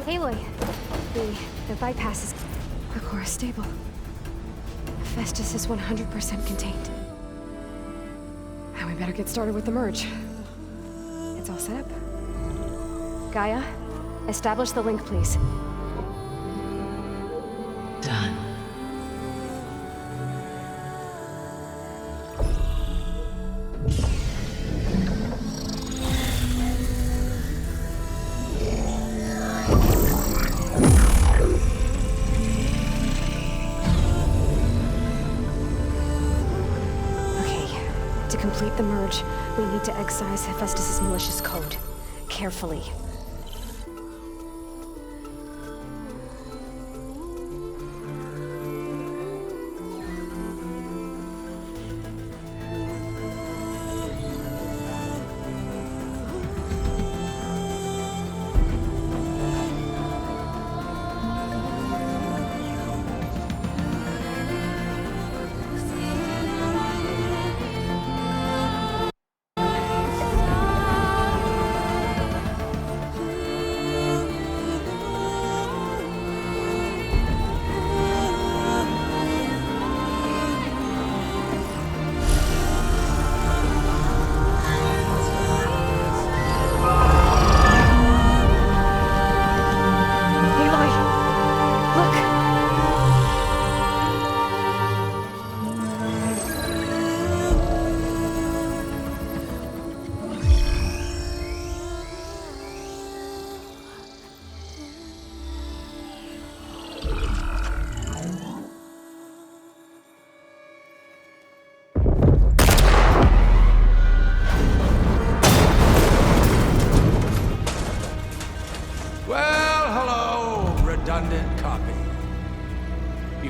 Aloy, the bypass is... The core is stable. Hephaestus is 100% contained. Now we better get started with the merge. It's all set up. Gaia, establish the link, please. Done. To complete the merge, we need to excise Hephaestus' malicious code. Carefully.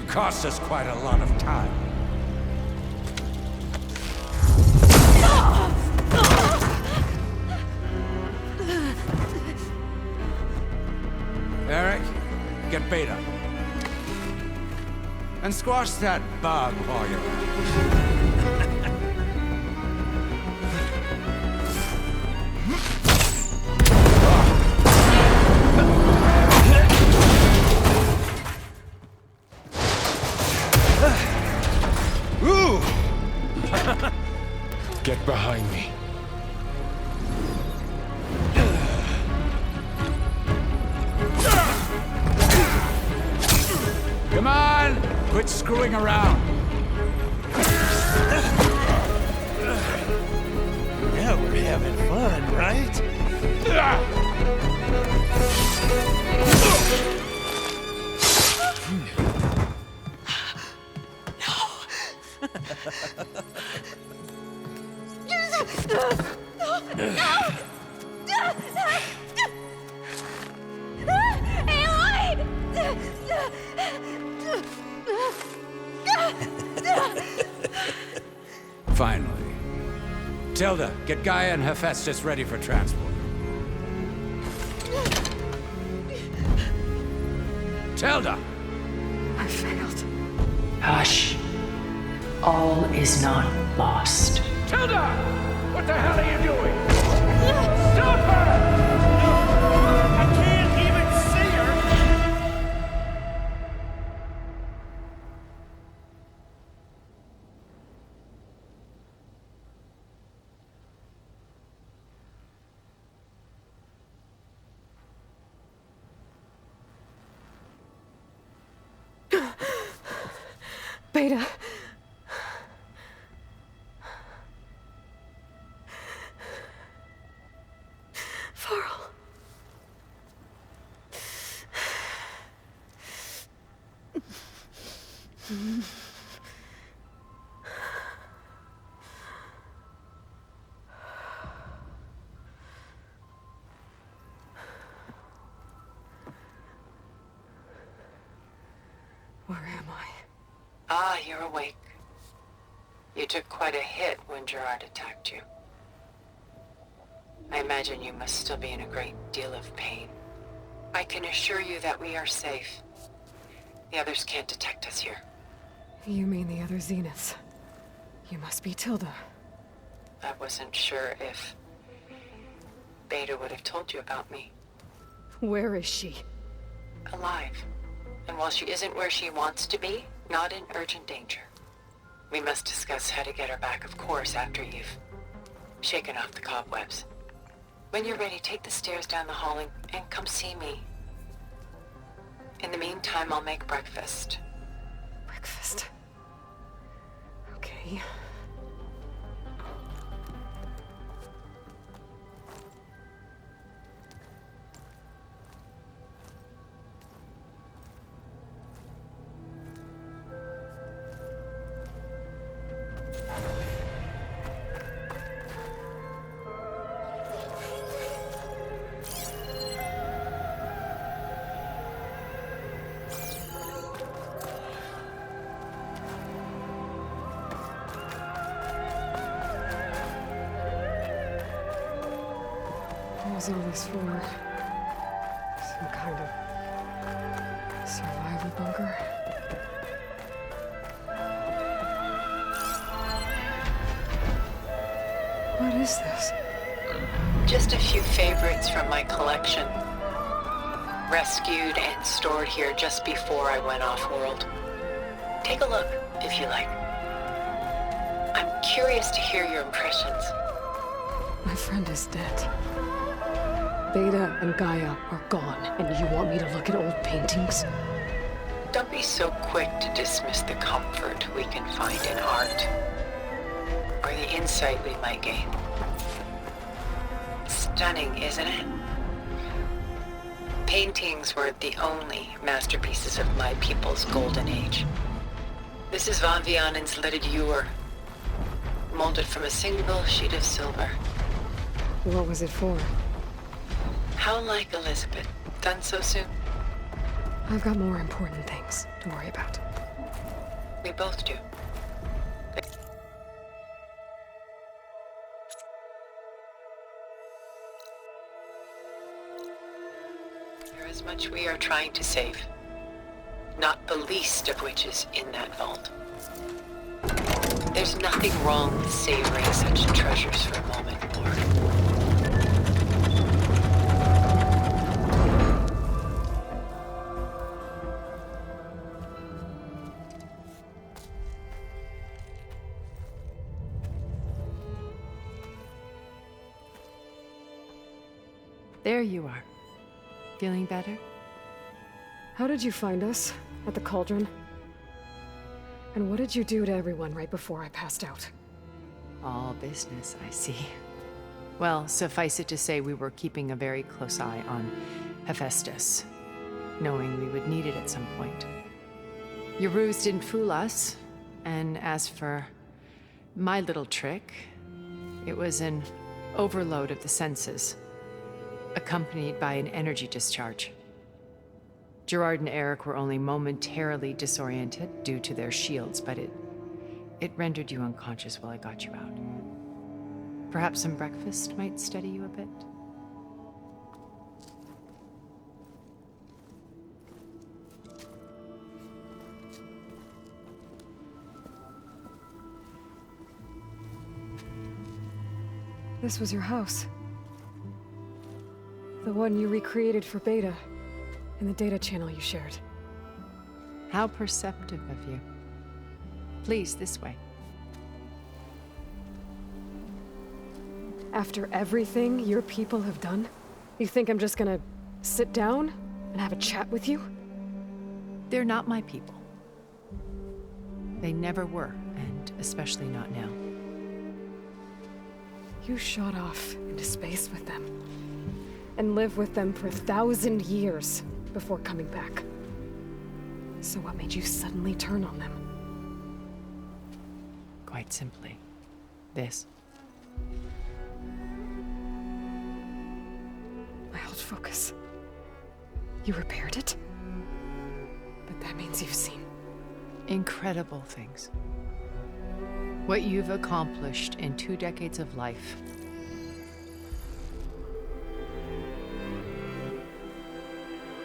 Cost us quite a lot of time. Eric, get Beta. And squash that bug while you're at it. Get behind me. Come on! Quit screwing around. Yeah, we're having fun, right? Finally. Tilda, get Gaia and Hephaestus ready for transport. Tilda! I failed. Hush. All is not lost. Tilda! What the hell are you doing? Stop her! I can't even see her! Beta. Varl. Where am I? Ah, you're awake. You took quite a hit when Gerard attacked you. I imagine you must still be in a great deal of pain. I can assure you that we are safe. The others can't detect us here. You mean the other Zeniths? You must be Tilda. I wasn't sure if Beta would have told you about me. Where is she? alive. And while she isn't where she wants to be, not in urgent danger. We must discuss how to get her back, of course, after you've shaken off the cobwebs. When you're ready, take the stairs down the hall and come see me. In the meantime, I'll make breakfast. Breakfast. Okay. What was all this for? Some kind of survival bunker? What is this? Just a few favorites from my collection. Rescued and stored here just before I went off-world. Take a look, if you like. I'm curious to hear your impressions. My friend is dead. Beta and Gaia are gone, and you want me to look at old paintings? Don't be so quick to dismiss the comfort we can find in art, or the insight we might gain. Stunning, isn't it? Paintings were the only masterpieces of my people's golden age. This is Von Vianen's Lidded Ewer, molded from a single sheet of silver. What was it for? How like Elizabeth, done so soon? I've got more important things to worry about. We both do. There is much we are trying to save, not the least of which is in that vault. There's nothing wrong with savoring such treasures for a moment more. There you are. Feeling better? How did you find us? At the cauldron? And what did you do to everyone right before I passed out? All business, I see. Well, suffice it to say we were keeping a very close eye on Hephaestus, knowing we would need it at some point. Your ruse didn't fool us, and as for my little trick, it was an overload of the senses, accompanied by an energy discharge. Gerard and Eric were only momentarily disoriented due to their shields, but it rendered you unconscious while I got you out. Perhaps some breakfast might steady you a bit? This was your house. The one you recreated for Beta, in the data channel you shared. How perceptive of you. Please, this way. After everything your people have done, you think I'm just gonna sit down and have a chat with you? They're not my people. They never were, and especially not now. You shot off into space with them, and lived with them for 1,000 years before coming back. So what made you suddenly turn on them? Quite simply, this. My old focus. You repaired it? But that means you've seen Incredible things. What you've accomplished in 2 decades of life.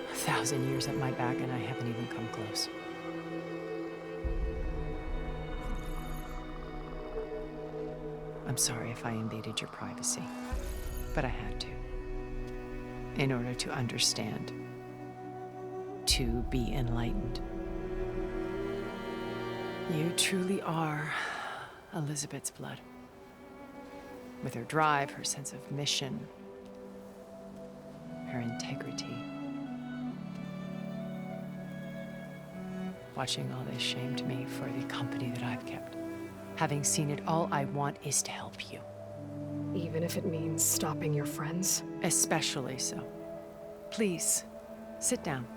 A 1,000 years at my back and I haven't even come close. I'm sorry if I invaded your privacy, but I had to. In order to understand to be enlightened. You truly are Elizabeth's blood. With her drive, her sense of mission, her integrity. Watching all this shamed me for the company that I've kept. Having seen it, all I want is to help you. Even if it means stopping your friends? Especially so. Please, sit down.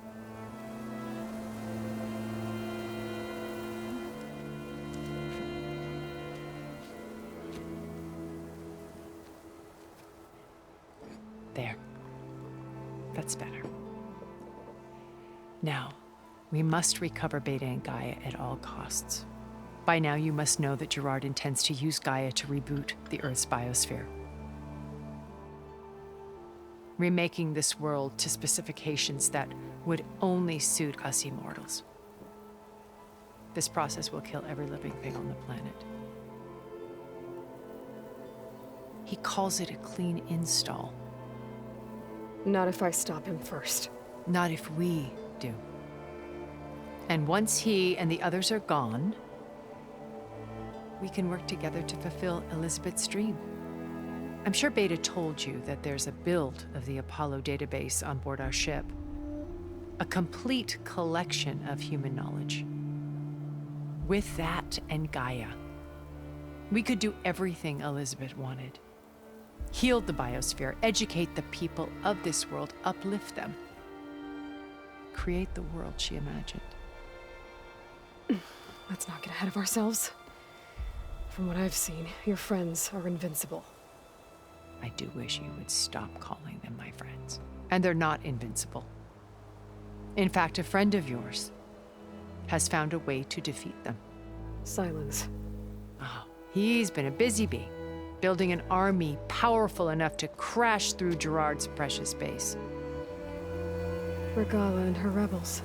There. That's better. Now, we must recover Beta and Gaia at all costs. By now, you must know that Gerard intends to use Gaia to reboot the Earth's biosphere. Remaking this world to specifications that would only suit us immortals. This process will kill every living thing on the planet. He calls it a clean install. Not if I stop him first. Not if we do. And once he and the others are gone, we can work together to fulfill Elizabeth's dream. I'm sure Beta told you that there's a build of the Apollo database on board our ship. A complete collection of human knowledge. With that and Gaia, we could do everything Elizabeth wanted. Heal the biosphere, educate the people of this world, uplift them. Create the world she imagined. Let's not get ahead of ourselves. From what I've seen, your friends are invincible. I do wish you would stop calling them my friends. And they're not invincible. In fact, a friend of yours has found a way to defeat them. Silence. Oh, he's been a busy bee, building an army powerful enough to crash through Gerard's precious base. Regala and her rebels.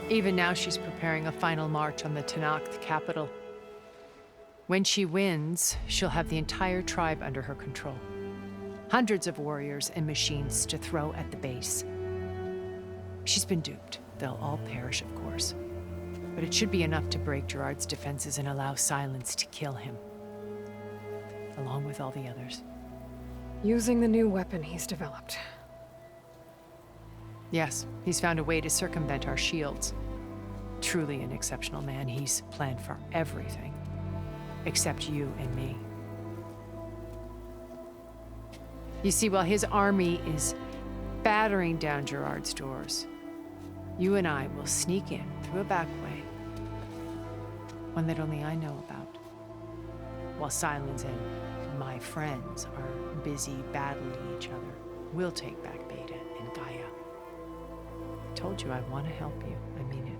Even now, she's preparing a final march on the Tenakth capital. When she wins, she'll have the entire tribe under her control. Hundreds of warriors and machines to throw at the base. She's been duped. They'll all perish, of course. But it should be enough to break Gerard's defenses and allow Silence to kill him. Along with all the others. Using the new weapon he's developed. Yes, he's found a way to circumvent our shields. Truly an exceptional man. He's planned for everything. Except you and me. You see, while his army is battering down Gerard's doors, you and I will sneak in through a back way. One that only I know about. While Silence and my friends are busy battling each other, we'll take back Beta and Gaia. I told you I want to help you. I mean it.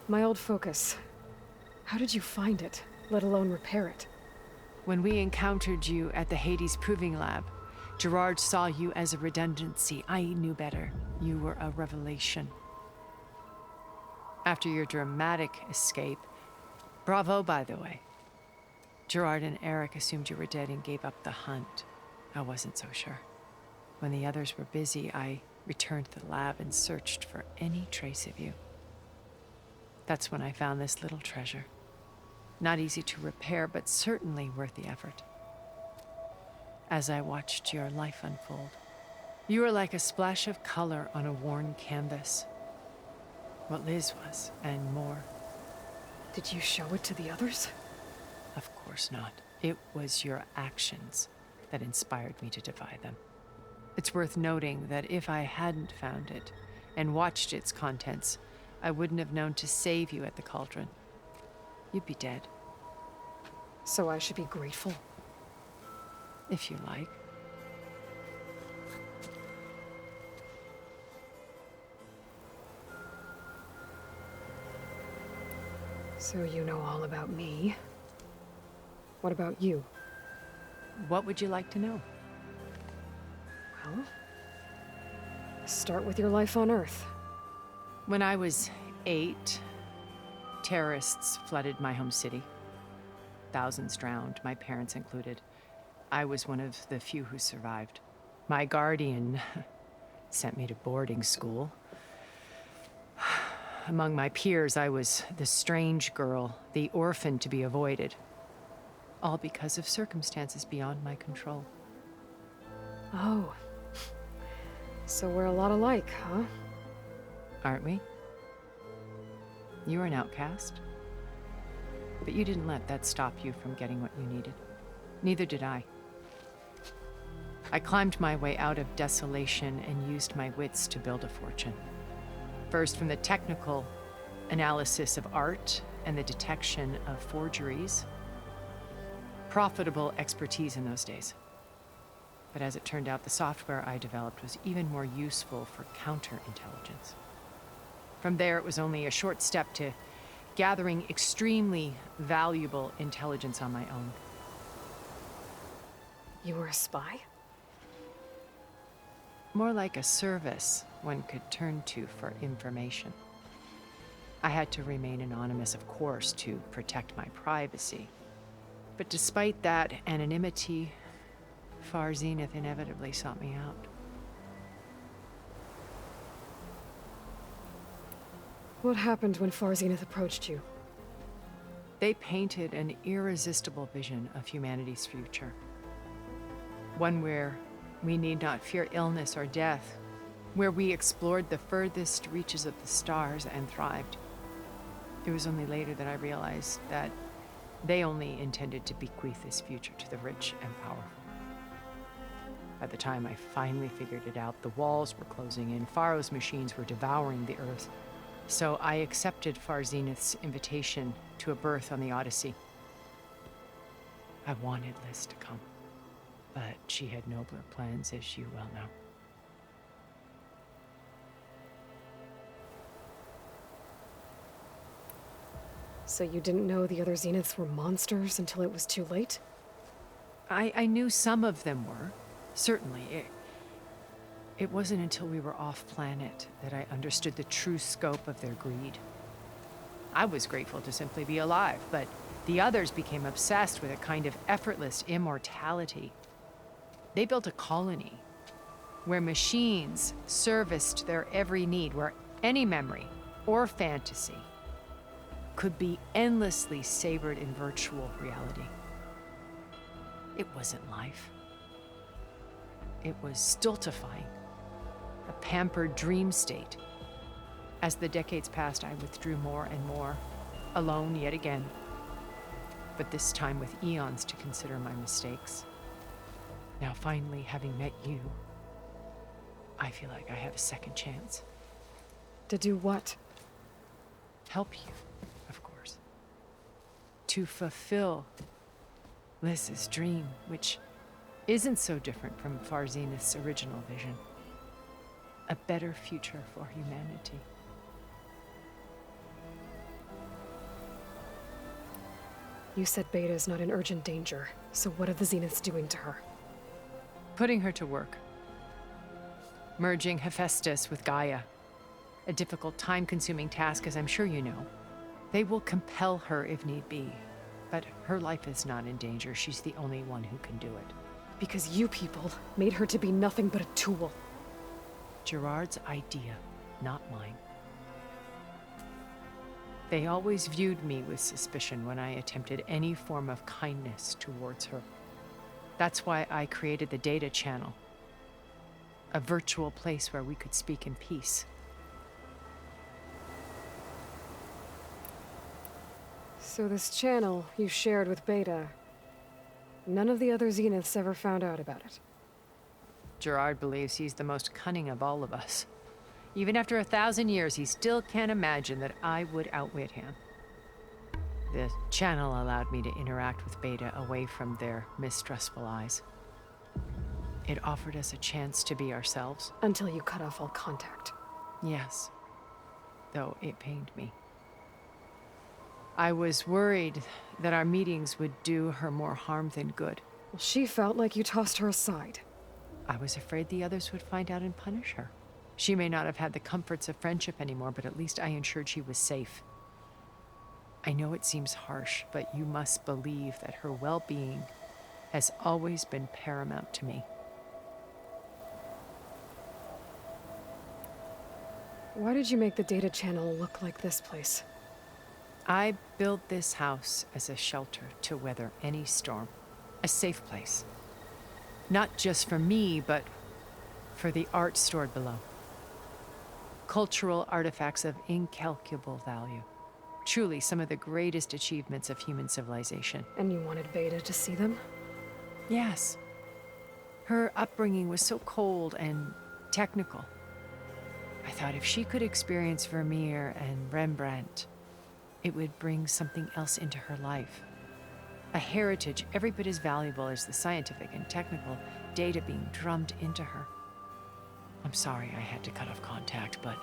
My old focus. How did you find it, let alone repair it? When we encountered you at the Hades Proving Lab, Gerard saw you as a redundancy. I knew better. You were a revelation. After your dramatic escape, bravo, by the way. Gerard and Eric assumed you were dead and gave up the hunt. I wasn't so sure. When the others were busy, I returned to the lab and searched for any trace of you. That's when I found this little treasure. Not easy to repair, but certainly worth the effort. As I watched your life unfold, you were like a splash of color on a worn canvas. What Liz was, and more. Did you show it to the others? Of course not. It was your actions that inspired me to defy them. It's worth noting that if I hadn't found it and watched its contents, I wouldn't have known to save you at the cauldron. You'd be dead. So I should be grateful? If you like. So you know all about me. What about you? What would you like to know? Well, start with your life on Earth. When I was 8, terrorists flooded my home city. thousands drowned, my parents included. I was one of the few who survived. My guardian sent me to boarding school. Among my peers, I was the strange girl, the orphan to be avoided. All because of circumstances beyond my control. Oh. So we're a lot alike, huh? Aren't we? You were an outcast. But you didn't let that stop you from getting what you needed. Neither did I. I climbed my way out of desolation and used my wits to build a fortune. First, from the technical analysis of art and the detection of forgeries. Profitable expertise in those days. But as it turned out, the software I developed was even more useful for counterintelligence. From there, it was only a short step to gathering extremely valuable intelligence on my own. You were a spy? More like a service one could turn to for information. I had to remain anonymous, of course, to protect my privacy. But despite that anonymity, Far Zenith inevitably sought me out. What happened when Far Zenith approached you? They painted an irresistible vision of humanity's future. One where we need not fear illness or death, where we explored the furthest reaches of the stars and thrived. It was only later that I realized that they only intended to bequeath this future to the rich and powerful. By the time I finally figured it out, the walls were closing in, Pharaoh's machines were devouring the earth. So I accepted Far Zenith's invitation to a berth on the Odyssey. I wanted Liz to come, but she had nobler plans, as you well know. So you didn't know the other Zeniths were monsters until it was too late? I knew some of them were, certainly. It wasn't until we were off-planet that I understood the true scope of their greed. I was grateful to simply be alive, but the others became obsessed with a kind of effortless immortality. They built a colony where machines serviced their every need, where any memory or fantasy could be endlessly savored in virtual reality. It wasn't life. It was stultifying, a pampered dream state. As the decades passed, I withdrew more and more, alone yet again, but this time with eons to consider my mistakes. Now finally, having met you, I feel like I have a second chance. To do what? Help you, of course. To fulfill Liz's dream, which isn't so different from Far Zenith's original vision. A better future for humanity. You said Beta's not in urgent danger, so what are the Zeniths doing to her? Putting her to work. Merging Hephaestus with Gaia. A difficult, time-consuming task, as I'm sure you know. They will compel her if need be, but her life is not in danger. She's the only one who can do it. Because you people made her to be nothing but a tool. Gerard's idea, not mine. They always viewed me with suspicion when I attempted any form of kindness towards her. That's why I created the data channel. A virtual place where we could speak in peace. So this channel you shared with Beta, none of the other Zeniths ever found out about it. Gerard believes he's the most cunning of all of us. Even after 1,000 years, he still can't imagine that I would outwit him. The channel allowed me to interact with Beta away from their mistrustful eyes. It offered us a chance to be ourselves. Until you cut off all contact. Yes, though it pained me. I was worried that our meetings would do her more harm than good. Well, she felt like you tossed her aside. I was afraid the others would find out and punish her. She may not have had the comforts of friendship anymore, but at least I ensured she was safe. I know it seems harsh, but you must believe that her well-being has always been paramount to me. Why did you make the data channel look like this place? I built this house as a shelter to weather any storm. A safe place. Not just for me, but for the art stored below. Cultural artifacts of incalculable value. Truly some of the greatest achievements of human civilization. And you wanted Beta to see them? Yes. Her upbringing was so cold and technical. I thought if she could experience Vermeer and Rembrandt, it would bring something else into her life. A heritage every bit as valuable as the scientific and technical data being drummed into her. I'm sorry I had to cut off contact, but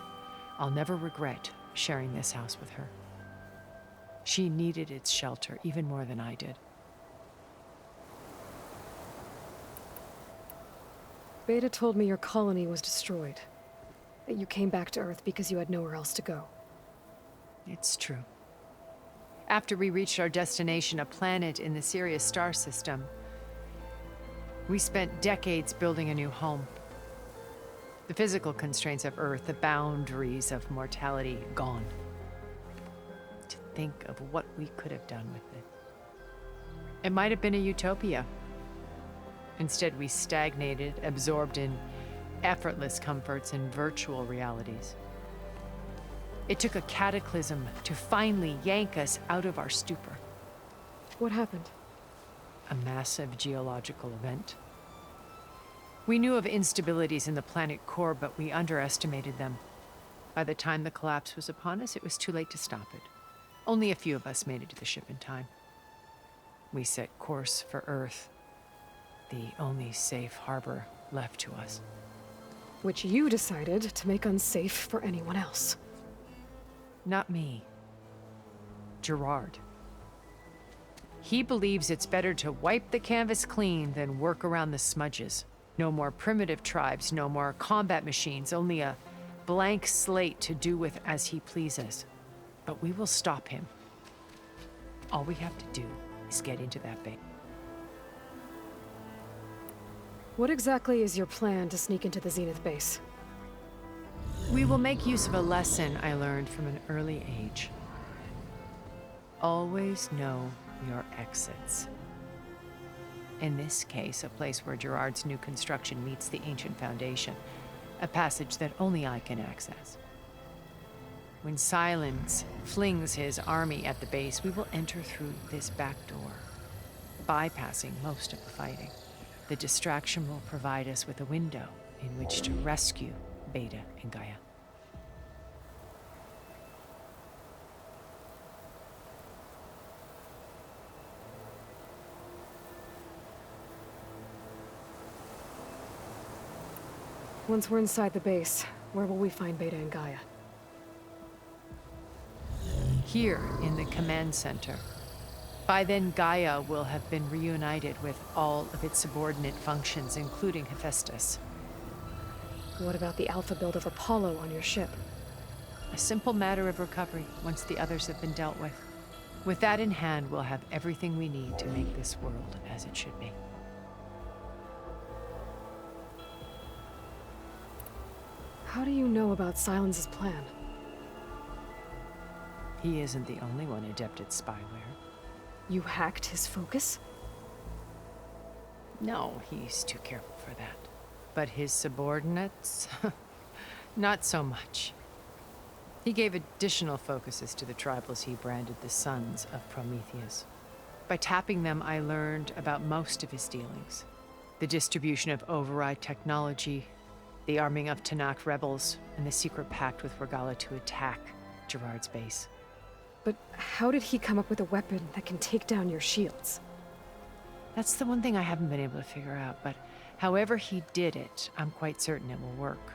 I'll never regret sharing this house with her. She needed its shelter even more than I did. Beta told me your colony was destroyed. That you came back to Earth because you had nowhere else to go. It's true. After we reached our destination, a planet in the Sirius star system, we spent decades building a new home. The physical constraints of Earth, the boundaries of mortality, gone. To think of what we could have done with it. It might have been a utopia. Instead, we stagnated, absorbed in effortless comforts and virtual realities. It took a cataclysm to finally yank us out of our stupor. What happened? A massive geological event. We knew of instabilities in the planet core, but we underestimated them. By the time the collapse was upon us, it was too late to stop it. Only a few of us made it to the ship in time. We set course for Earth, the only safe harbor left to us. Which you decided to make unsafe for anyone else. Not me. Gerard. He believes it's better to wipe the canvas clean than work around the smudges. No more primitive tribes, no more combat machines, only a blank slate to do with as he pleases. But we will stop him. All we have to do is get into that bay. What exactly is your plan to sneak into the Zenith base? We will make use of a lesson I learned from an early age. Always know your exits. In this case, a place where Gerard's new construction meets the ancient foundation, a passage that only I can access. When Silence flings his army at the base, we will enter through this back door, bypassing most of the fighting. The distraction will provide us with a window in which to rescue Beta and Gaia. Once we're inside the base, where will we find Beta and Gaia? Here in the command center. By then, Gaia will have been reunited with all of its subordinate functions, including Hephaestus. What about the alpha build of Apollo on your ship? A simple matter of recovery once the others have been dealt with. With that in hand, we'll have everything we need to make this world as it should be. How do you know about Silence's plan? He isn't the only one adept at spyware. You hacked his focus? No, he's too careful for that. But his subordinates? Not so much. He gave additional focuses to the tribals he branded the Sons of Prometheus. By tapping them, I learned about most of his dealings. The distribution of override technology, the arming of Tanakh rebels, and the secret pact with Regala to attack Gerard's base. But how did he come up with a weapon that can take down your shields? That's the one thing I haven't been able to figure out, but however he did it, I'm quite certain it will work.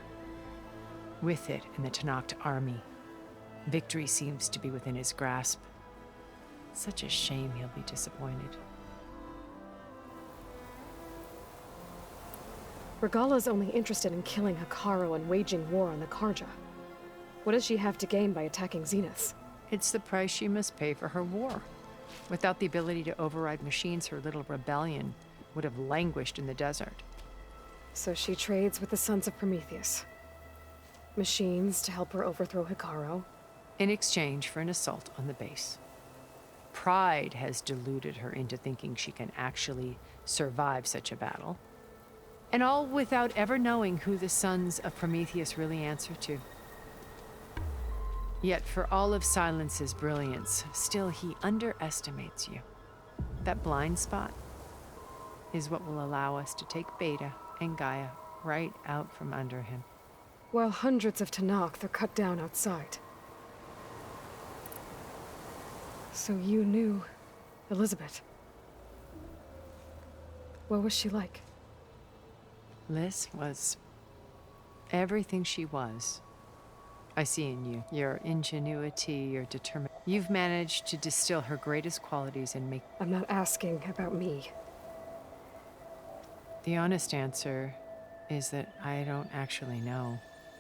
With it in the Tanakh army, victory seems to be within his grasp. Such a shame he'll be disappointed. Regala's only interested in killing Hikaru and waging war on the Karja. What does she have to gain by attacking Zenith? It's the price she must pay for her war. Without the ability to override machines, her little rebellion would have languished in the desert. So she trades with the Sons of Prometheus. Machines to help her overthrow Hikaru. In exchange for an assault on the base. Pride has deluded her into thinking she can actually survive such a battle. And all without ever knowing who the Sons of Prometheus really answer to. Yet for all of Silence's brilliance, still he underestimates you. That blind spot is what will allow us to take Beta and Gaia right out from under him. While hundreds of Tenakth are cut down outside. So you knew Elizabeth. What was she like? Liz was everything she was. I see in you your ingenuity, your determination. You've managed to distill her greatest qualities and make... I'm not asking about me. The honest answer is that I don't actually know.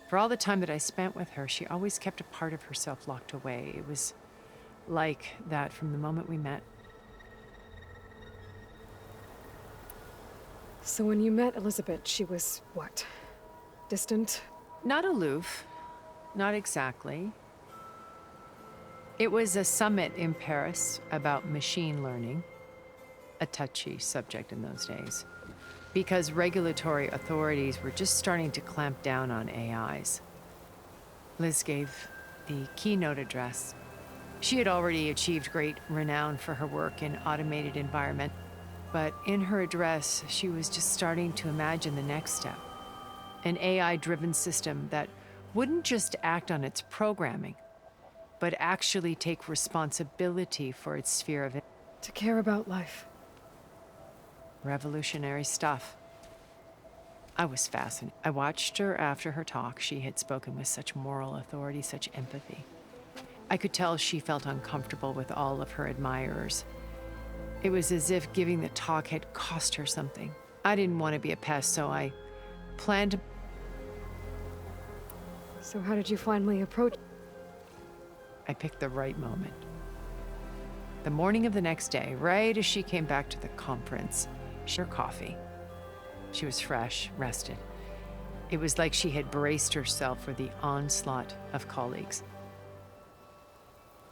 For all the time that I spent with her, she always kept a part of herself locked away. It was like that from the moment we met. So when you met Elizabeth, she was what? Distant? Not aloof. Not exactly. It was a summit in Paris about machine learning, a touchy subject in those days, because regulatory authorities were just starting to clamp down on AIs. Liz gave the keynote address. She had already achieved great renown for her work in automated environment, but in her address, she was just starting to imagine the next step, an AI-driven system that wouldn't just act on its programming, but actually take responsibility for its sphere of influence. To care about life. Revolutionary stuff. I was fascinated. I watched her after her talk. She had spoken with such moral authority, such empathy. I could tell she felt uncomfortable with all of her admirers. It was as if giving the talk had cost her something. I didn't want to be a pest, so I planned to... So how did you finally approach? I picked the right moment. The morning of the next day, right as she came back to the conference, she had her coffee. She was fresh, rested. It was like she had braced herself for the onslaught of colleagues.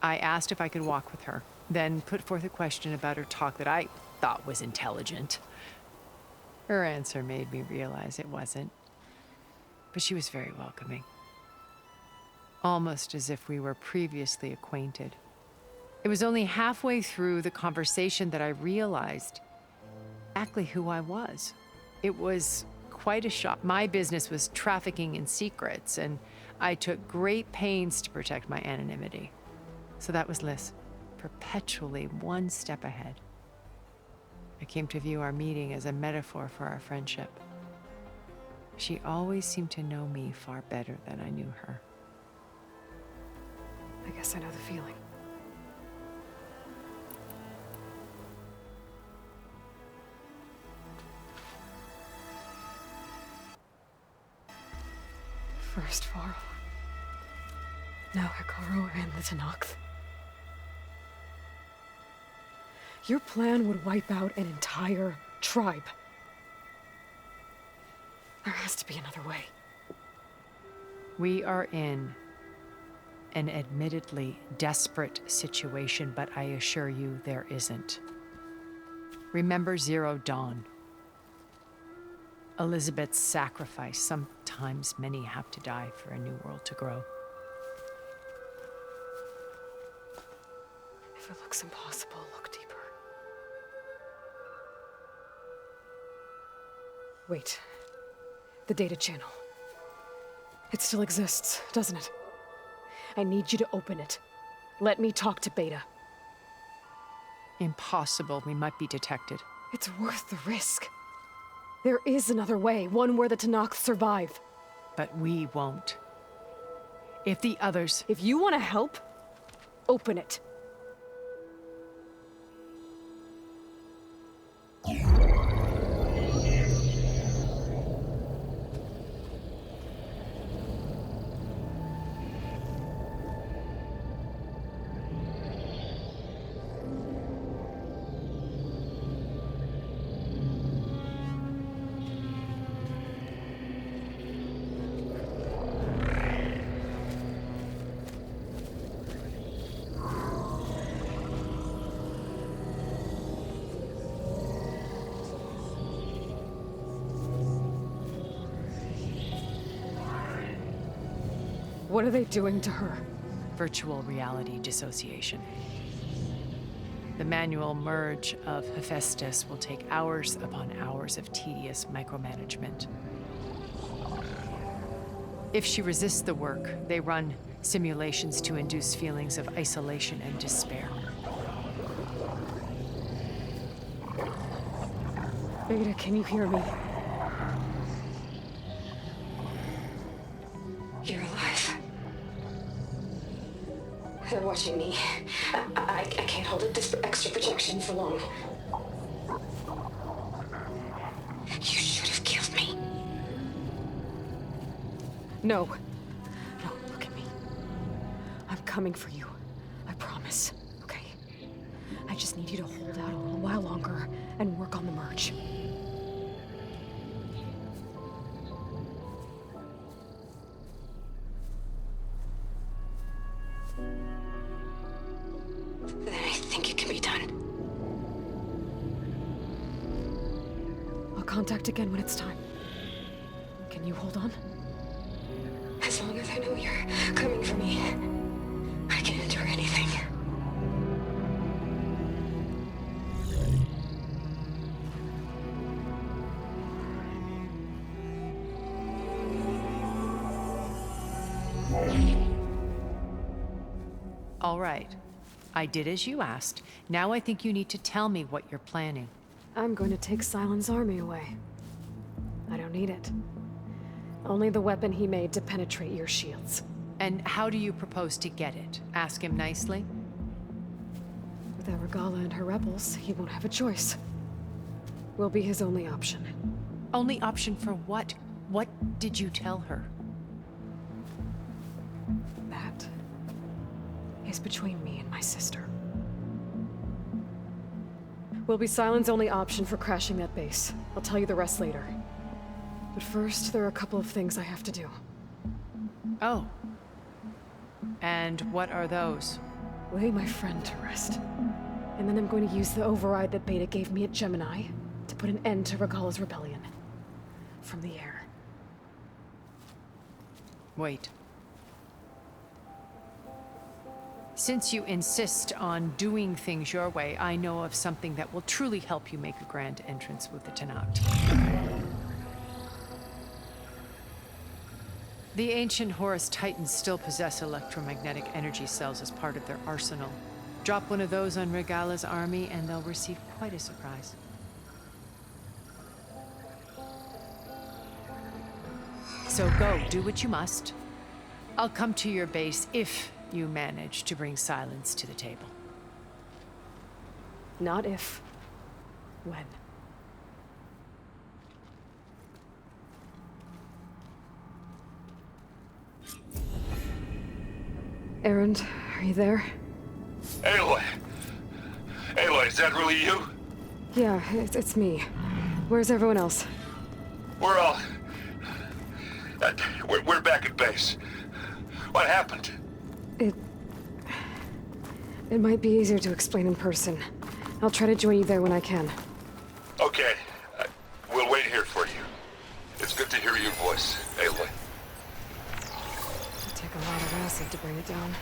I asked if I could walk with her, then put forth a question about her talk that I thought was intelligent. Her answer made me realize it wasn't, but she was very welcoming. Almost as if we were previously acquainted. It was only halfway through the conversation that I realized exactly who I was. It was quite a shock. My business was trafficking in secrets, and I took great pains to protect my anonymity. So that was Liz, perpetually one step ahead. I came to view our meeting as a metaphor for our friendship. She always seemed to know me far better than I knew her. I guess I know the feeling. First Varl. Now Hikaru and the Tenakth. Your plan would wipe out an entire tribe. There has to be another way. We are in an admittedly desperate situation, but I assure you there isn't. Remember Zero Dawn. Elizabeth's sacrifice. Sometimes many have to die for a new world to grow. If it looks impossible, look deeper. Wait. The data channel. It still exists, doesn't it? I need you to open it. Let me talk to Beta. Impossible. We might be detected. It's worth the risk. There is another way, one where the Tenakth survive. But we won't. If the others... If you want to help, open it. What are they doing to her? Virtual reality dissociation. The manual merge of Hephaestus will take hours upon hours of tedious micromanagement. If she resists the work, they run simulations to induce feelings of isolation and despair. Beta, can you hear me? You're alive. They're watching me. I can't hold up this extra projection for long. You should have killed me. No. No, look at me. I'm coming for you. I promise, okay? I just need you to hold out a little while longer and work on the merge. Then I think it can be done. I'll contact again when it's time. Can you hold on? As long as I know you're coming for me, I can endure anything. All right. I did as you asked. Now I think you need to tell me what you're planning. I'm going to take Silent's army away. I don't need it. Only the weapon he made to penetrate your shields. And how do you propose to get it? Ask him nicely? Without Regala and her rebels, he won't have a choice. We'll be his only option. Only option for what? What did you tell her? That is between me and my sister. Will be Silent's only option for crashing that base. I'll tell you the rest later. But first, there are a couple of things I have to do. Oh. And what are those? Lay my friend to rest. And then I'm going to use the override that Beta gave me at Gemini to put an end to Regala's rebellion. From the air. Wait. Since you insist on doing things your way, I know of something that will truly help you make a grand entrance with the Tenakth. The ancient Horus Titans still possess electromagnetic energy cells as part of their arsenal. Drop one of those on Regala's army and they'll receive quite a surprise. So go, do what you must. I'll come to your base if you manage to bring Silence to the table. Not if. When. Erend, are you there? Aloy! Aloy, is that really you? Yeah, it's me. Where's everyone else? We're all... we're back at base. What happened? It might be easier to explain in person. I'll try to join you there when I can. Okay. We'll wait here for you. It's good to hear your voice, Aloy. It'll take a lot of acid to bring it down.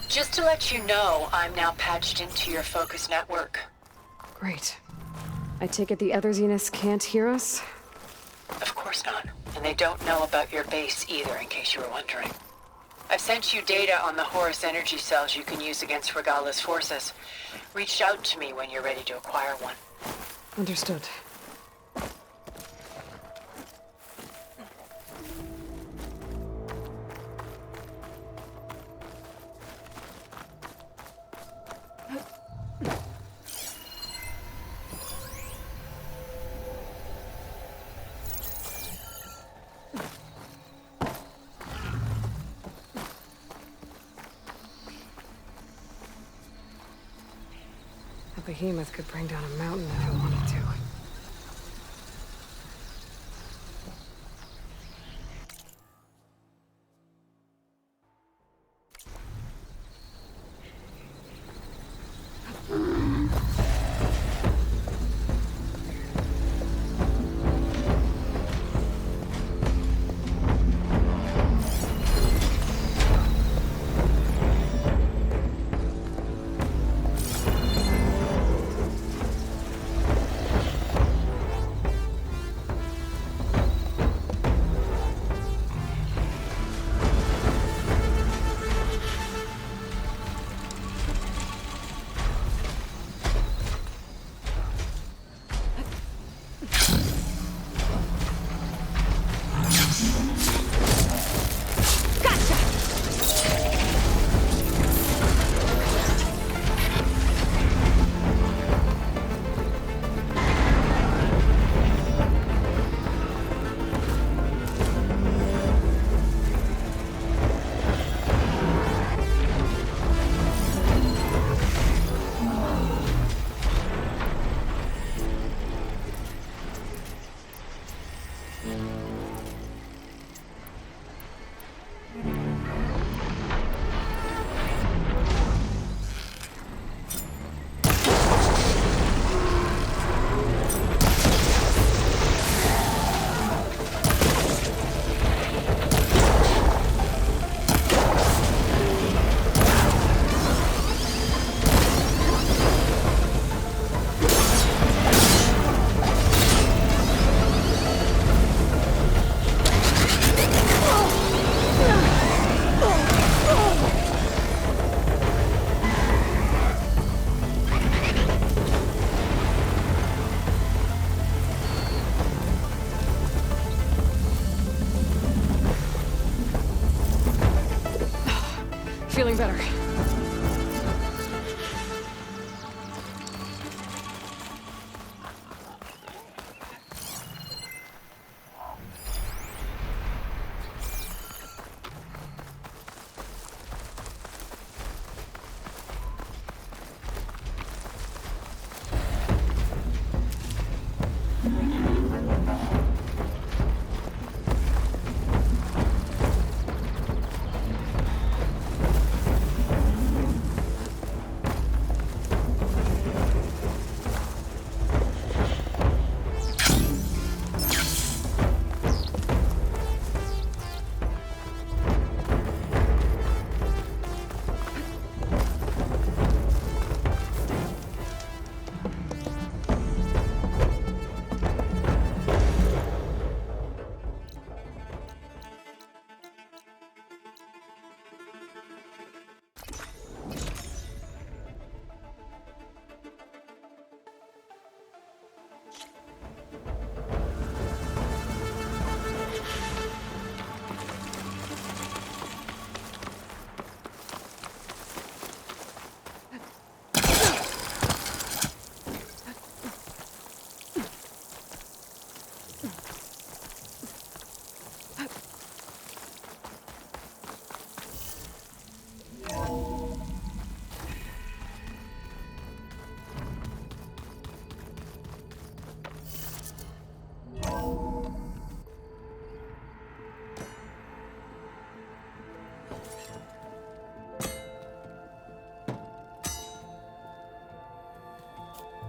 Just to let you know, I'm now patched into your focus network. Great. I take it the other Zeniths can't hear us? Of course not. And they don't know about your base either, in case you were wondering. I've sent you data on the Horus energy cells you can use against Regala's forces. Reach out to me when you're ready to acquire one. Understood. behemoth could bring down a mountain if it wanted to. Feeling better.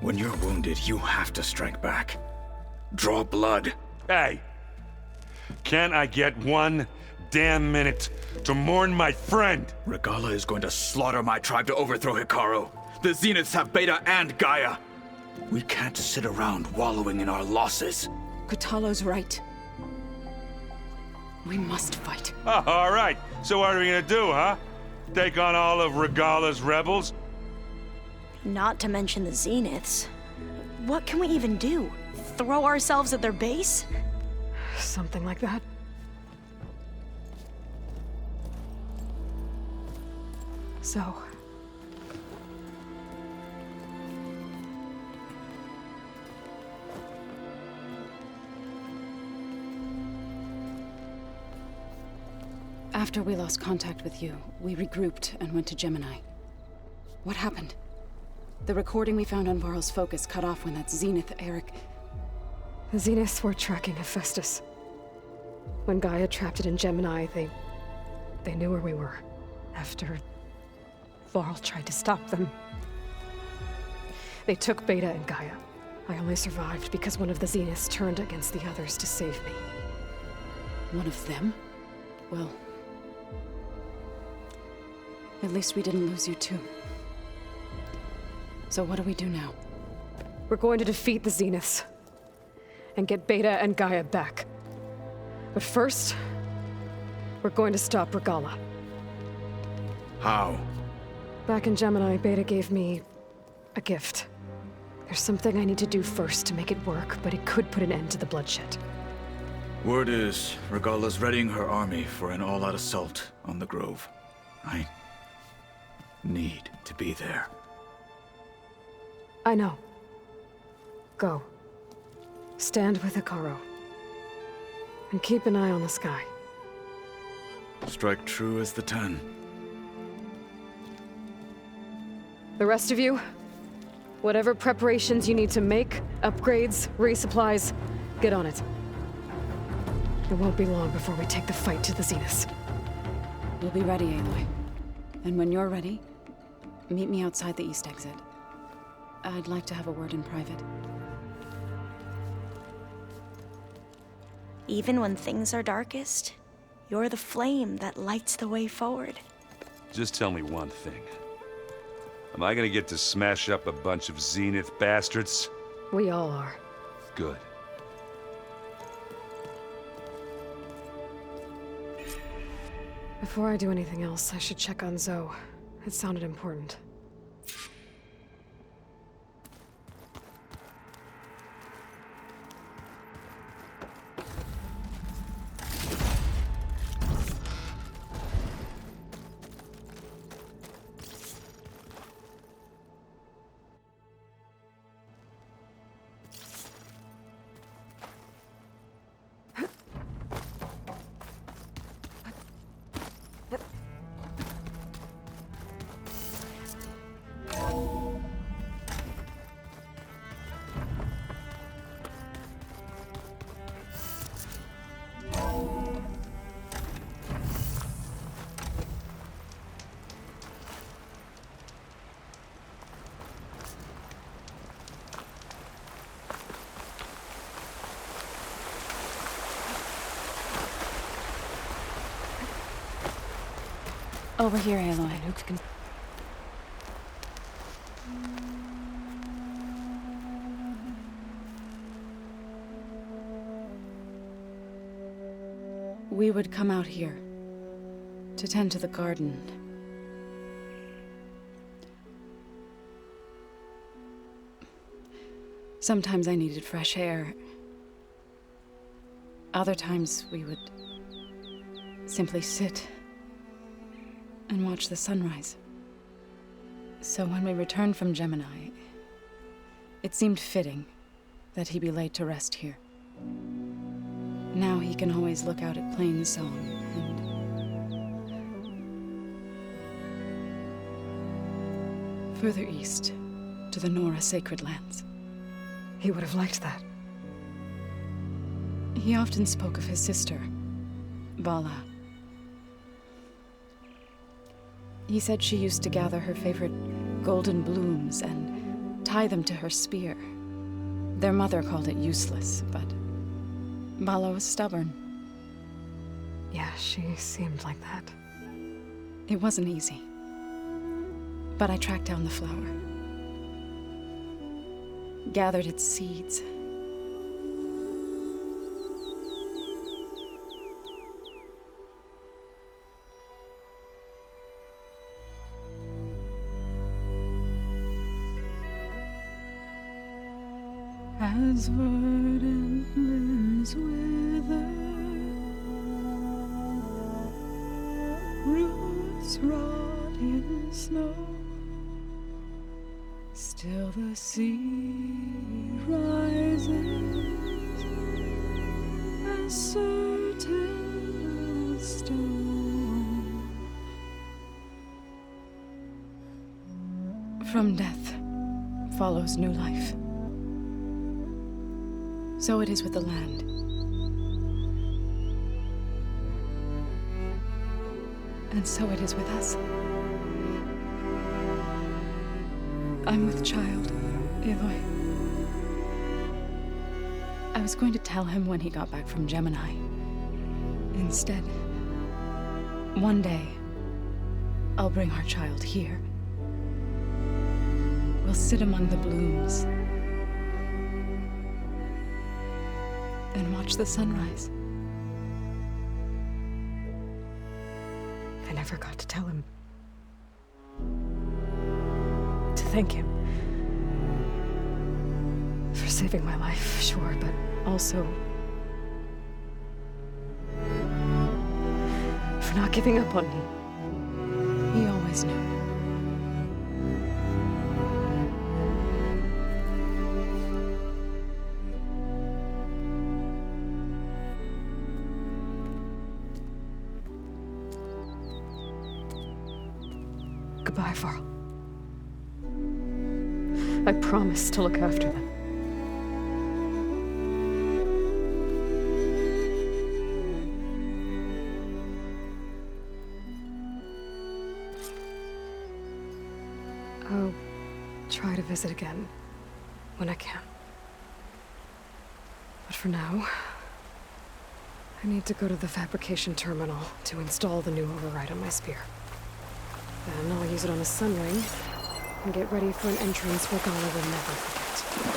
When you're wounded, you have to strike back. Draw blood. Hey! Can't I get one damn minute to mourn my friend? Regala is going to slaughter my tribe to overthrow Hikaru. The Zeniths have Beta and Gaia. We can't sit around wallowing in our losses. Kutalo's right. We must fight. Oh, all right. So what are we gonna do, huh? Take on all of Regala's rebels? Not to mention the Zeniths. What can we even do? Throw ourselves at their base? Something like that. So... After we lost contact with you, we regrouped and went to Gemini. What happened? The recording we found on Varl's focus cut off when that Zenith, Eric... The Zeniths were tracking Hephaestus. When Gaia trapped it in Gemini, they knew where we were. After Varl tried to stop them. They took Beta and Gaia. I only survived because one of the Zeniths turned against the others to save me. One of them? Well... at least we didn't lose you too. So what do we do now? We're going to defeat the Zeniths. And get Beta and Gaia back. But first, we're going to stop Regala. How? Back in Gemini, Beta gave me a gift. There's something I need to do first to make it work, but it could put an end to the bloodshed. Word is, Regala's readying her army for an all-out assault on the Grove. I need to be there. I know. Go. Stand with Ikaro. And keep an eye on the sky. Strike true as the 10. The rest of you, whatever preparations you need to make, upgrades, resupplies, get on it. It won't be long before we take the fight to the Zeniths. We'll be ready, Aloy. And when you're ready, meet me outside the east exit. I'd like to have a word in private. Even when things are darkest, you're the flame that lights the way forward. Just tell me one thing. Am I gonna get to smash up a bunch of Zenith bastards? We all are. Good. Before I do anything else, I should check on Zoe. It sounded important. Over here, Aloy. We would come out here to tend to the garden. Sometimes I needed fresh air. Other times we would simply sit and watch the sunrise. So when we returned from Gemini, it seemed fitting that he be laid to rest here. Now he can always look out at Plain Song and further east to the Nora Sacred Lands. He would have liked that. He often spoke of his sister, Vala. He said she used to gather her favorite golden blooms and tie them to her spear. Their mother called it useless, but Vala was stubborn. Yeah, she seemed like that. It wasn't easy. But I tracked down the flower. Gathered its seeds. As verdant limbs wither, roots rot in snow, still the sea rises, as certain as stone. From death follows new life. So it is with the land. And so it is with us. I'm with child, Aloy. I was going to tell him when he got back from Gemini. Instead, one day, I'll bring our child here. We'll sit among the blooms and watch the sunrise. I never got to tell him. To thank him. For saving my life, sure, but also for not giving up on me. He always knew. Goodbye, Varl. I promise to look after them. I'll try to visit again when I can. But for now, I need to go to the fabrication terminal to install the new override on my spear. Then I'll use it on a sunring and get ready for an entrance where Gala will never forget.